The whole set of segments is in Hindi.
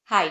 हाय।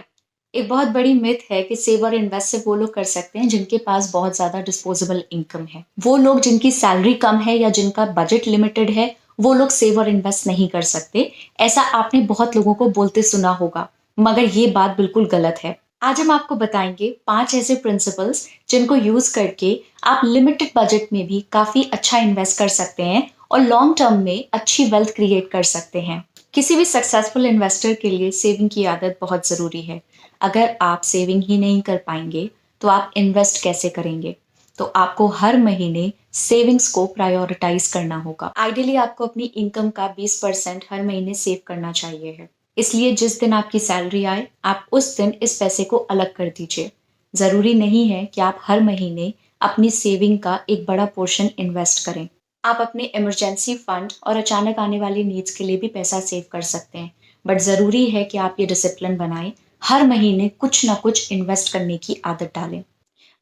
एक बहुत बड़ी मिथ है कि सेव और इन्वेस्ट सिर्फ वो लोग कर सकते हैं जिनके पास बहुत ज़्यादा डिस्पोजेबल इनकम है। वो लोग जिनकी सैलरी कम है या जिनका बजट लिमिटेड है, वो लोग सेव और इन्वेस्ट नहीं कर सकते। ऐसा आपने बहुत लोगों को बोलते सुना होगा, मगर ये बात बिल्कुल गलत है। आज हम आपको बताएंगे 5 ऐसे प्रिंसिपल्स जिनको यूज़ करके आप लिमिटेड बजट में भी काफ़ी अच्छा इन्वेस्ट कर सकते हैं और लॉन्ग टर्म में अच्छी वेल्थ क्रिएट कर सकते हैं। किसी भी सक्सेसफुल इन्वेस्टर के लिए सेविंग की आदत बहुत ज़रूरी है। अगर आप सेविंग ही नहीं कर पाएंगे, तो आप इन्वेस्ट कैसे करेंगे? तो आपको हर महीने सेविंग्स को प्रायोरिटाइज करना होगा। आइडियली आपको अपनी इनकम का 20% हर महीने सेव करना चाहिए है। इसलिए जिस दिन आपकी सैलरी आए, आप उस दिन इस पैसे को अलग कर दीजिए। ज़रूरी नहीं है कि आप हर महीने अपनी सेविंग का एक बड़ा पोर्शन इन्वेस्ट करें। आप अपने इमरजेंसी फंड और अचानक आने वाली नीड्स के लिए भी पैसा सेव कर सकते हैं। बट ज़रूरी है कि आप ये डिसिप्लिन बनाएं, हर महीने कुछ ना कुछ इन्वेस्ट करने की आदत डालें।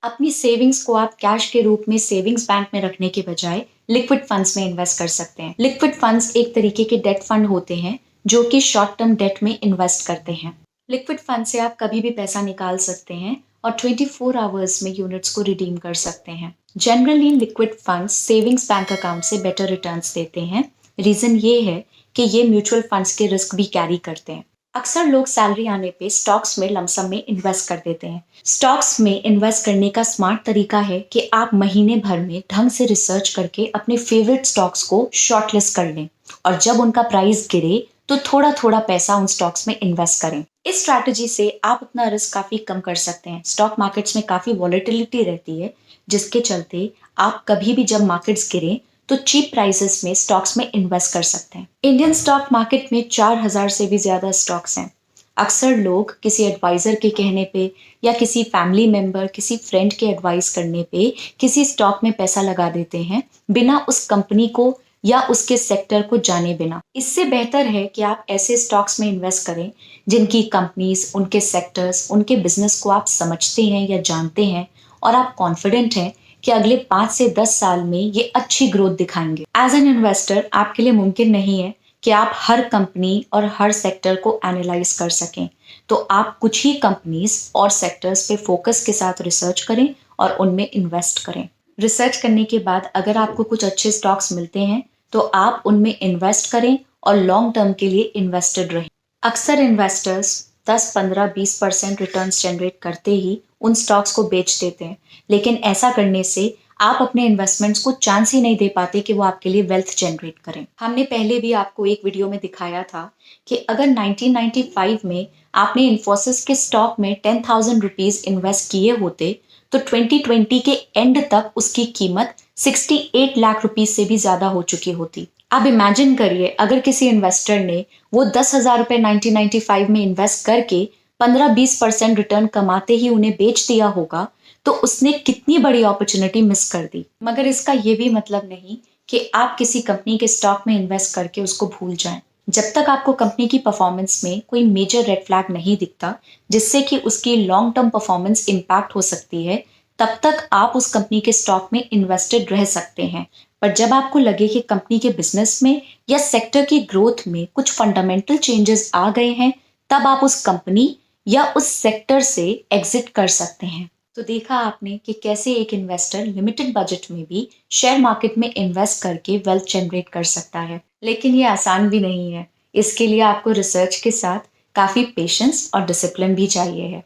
अपनी सेविंग्स को आप कैश के रूप में सेविंग्स बैंक में रखने के बजाय लिक्विड फंड्स में इन्वेस्ट कर सकते हैं। लिक्विड फंड्स एक तरीके के डेट फंड होते हैं जो कि शॉर्ट टर्म डेट में इन्वेस्ट करते हैं। लिक्विड फंड से आप कभी भी पैसा निकाल सकते हैं और 24 आवर्स में यूनिट्स को रिडीम कर सकते हैं। Generally liquid funds savings bank account से बेटर रिटर्न्स देते हैं। रीजन ये है कि ये म्यूचुअल फंड्स के रिस्क भी कैरी करते हैं। अक्सर लोग सैलरी आने पे स्टॉक्स में लमसम में इन्वेस्ट कर देते हैं। स्टॉक्स में इन्वेस्ट करने का स्मार्ट तरीका है कि आप महीने भर में ढंग से रिसर्च करके अपने फेवरेट स्टॉक्स को शॉर्टलिस्ट कर लें और जब उनका प्राइस गिरे तो थोड़ा थोड़ा पैसा उन स्टॉक्स में इन्वेस्ट करें। इस स्ट्रैटेजी से आप अपना रिस्क काफी कम कर सकते हैं। स्टॉक मार्केट्स में काफी वॉलेटिलिटी रहती है, जिसके चलते आप कभी भी जब मार्केट्स गिरे तो चीप प्राइसेस में स्टॉक्स में इन्वेस्ट कर सकते हैं। इंडियन स्टॉक मार्केट में 4000 से भी ज्यादा स्टॉक्स हैं। अक्सर लोग किसी एडवाइजर के कहने पे या किसी फैमिली मेंबर, किसी फ्रेंड के एडवाइस करने पे किसी स्टॉक में पैसा लगा देते हैं बिना उस कंपनी को या उसके सेक्टर को जाने बिना। इससे बेहतर है कि आप ऐसे स्टॉक्स में इन्वेस्ट करें जिनकी कंपनीज, उनके सेक्टर्स, उनके बिजनेस को आप समझते हैं या जानते हैं और आप कॉन्फिडेंट हैं कि अगले 5 से 10 साल में ये अच्छी ग्रोथ दिखाएंगे। एज एन इन्वेस्टर आपके लिए मुमकिन नहीं है कि आप हर कंपनी और हर सेक्टर को एनालाइज कर सकें, तो आप कुछ ही कंपनीज और सेक्टर्स पे फोकस के साथ रिसर्च करें और उनमें इन्वेस्ट करें। रिसर्च करने के बाद अगर आपको कुछ अच्छे स्टॉक्स मिलते हैं तो आप उनमें इन्वेस्ट करें और लॉन्ग टर्म के लिए इन्वेस्टेड रहें। अक्सर इन्वेस्टर्स 10, 15, 20% रिटर्न्स जनरेट करते ही उन स्टॉक्स को बेच देते हैं, लेकिन ऐसा करने से आप अपने इन्वेस्टमेंट्स को चांस ही नहीं दे पाते कि वो आपके लिए वेल्थ जनरेट करें। हमने पहले भी आपको एक वीडियो में दिखाया था कि अगर 1995 में आपने इन्फोसिस के स्टॉक में 10,000 रुपीज इन्वेस्ट किए होते तो 2020 के एंड तक उसकी कीमत 68 लाख रुपीज से भी ज्यादा हो चुकी होती। आप इमेजिन करिए, अगर किसी इन्वेस्टर ने वो 10,000 रुपए 1995 में इन्वेस्ट करके 15-20% रिटर्न कमाते ही उन्हें बेच दिया होगा, तो उसने कितनी बड़ी अपॉर्चुनिटी मिस कर दी। मगर इसका ये भी मतलब नहीं कि आप किसी कंपनी के स्टॉक में इन्वेस्ट करके उसको भूल जाएं। जब तक आपको कंपनी की परफॉर्मेंस में कोई मेजर रेड फ्लैग नहीं दिखता जिससे कि उसकी लॉन्ग टर्म परफॉर्मेंस इंपैक्ट हो सकती है, तब तक आप उस कंपनी के स्टॉक में इन्वेस्टेड रह सकते हैं। पर जब आपको लगे कि कंपनी के बिजनेस में या सेक्टर की ग्रोथ में कुछ फंडामेंटल चेंजेस आ गए हैं, तब आप उस कंपनी या उस सेक्टर से एग्जिट कर सकते हैं। तो देखा आपने कि कैसे एक इन्वेस्टर लिमिटेड बजट में भी शेयर मार्केट में इन्वेस्ट करके वेल्थ जनरेट कर सकता है। लेकिन ये आसान भी नहीं है। इसके लिए आपको रिसर्च के साथ काफी पेशेंस और डिसिप्लिन भी चाहिए है।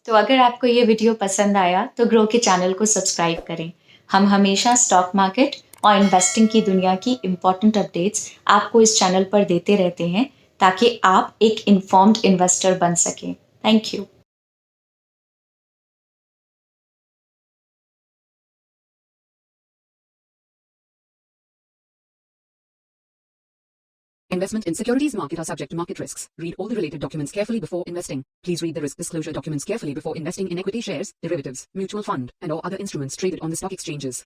तो अगर आपको ये वीडियो पसंद आया तो ग्रो के चैनल को सब्सक्राइब करें। हम हमेशा स्टॉक मार्केट और इन्वेस्टिंग की दुनिया की इम्पोर्टेंट अपडेट्स आपको इस चैनल पर देते रहते हैं ताकि आप एक इन्फॉर्म्ड इन्वेस्टर बन सकें। Thank you. Investment in securities market are subject to market risks. Read all the related documents carefully before investing. Please read the risk disclosure documents carefully before investing in equity shares, derivatives, mutual fund, and or other instruments traded on the stock exchanges.